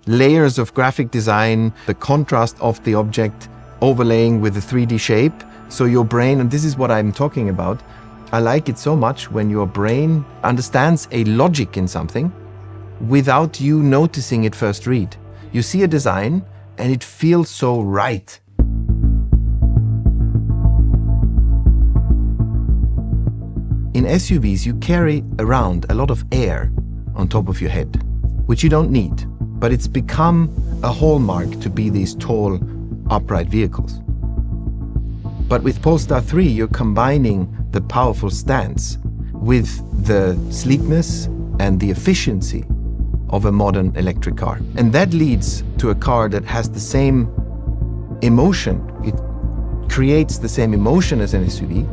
layers of graphic design, the contrast of the object overlaying with the 3D shape. So your brain, and this is what I'm talking about, I like it so much when your brain understands a logic in something without you noticing it first read. You see a design and it feels so right. In SUVs, you carry around a lot of air on top of your head, which you don't need, but it's become a hallmark to be these tall, upright vehicles. But with Polestar 3, you're combining the powerful stance with the sleekness and the efficiency of a modern electric car. And that leads to a car that has the same emotion. It creates the same emotion as an SUV,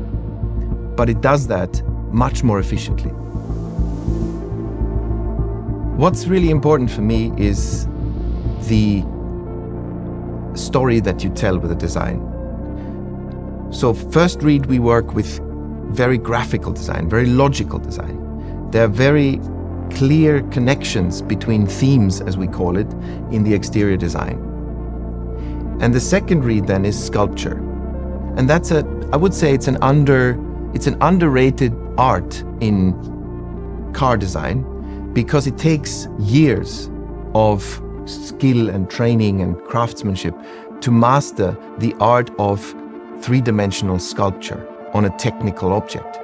but it does that much more efficiently. What's really important for me is the story that you tell with the design. So first read, we work with very graphical design, very logical design. There are very clear connections between themes, as we call it, in the exterior design. And the second read then is sculpture. And I would say it's an underrated art in car design, because it takes years of skill and training and craftsmanship to master the art of three-dimensional sculpture on a technical object.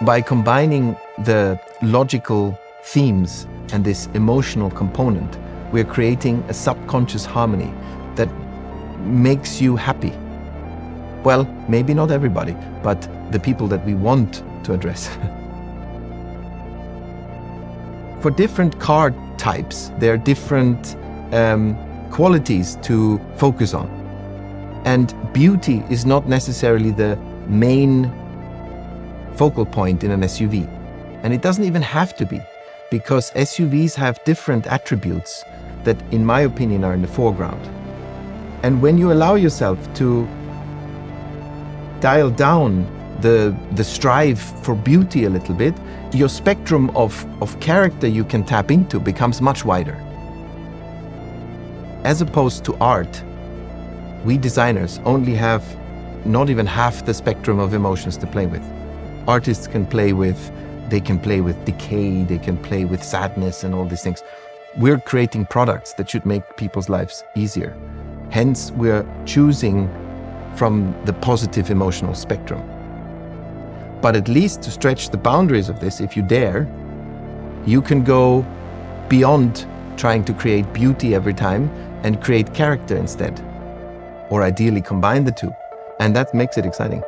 By combining the logical themes and this emotional component, we're creating a subconscious harmony that makes you happy. Well, maybe not everybody, but the people that we want to address. For different car types, there are different qualities to focus on. And beauty is not necessarily the main focal point in an SUV. And it doesn't even have to be, because SUVs have different attributes that, in my opinion, are in the foreground. And when you allow yourself to dial down the strive for beauty a little bit, your spectrum of character you can tap into becomes much wider. As opposed to art, we designers only have not even half the spectrum of emotions to play with. Artists can play with decay, they can play with sadness and all these things. We're creating products that should make people's lives easier. Hence, we're choosing from the positive emotional spectrum. But at least to stretch the boundaries of this, if you dare, you can go beyond trying to create beauty every time and create character instead. Or ideally combine the two. And that makes it exciting.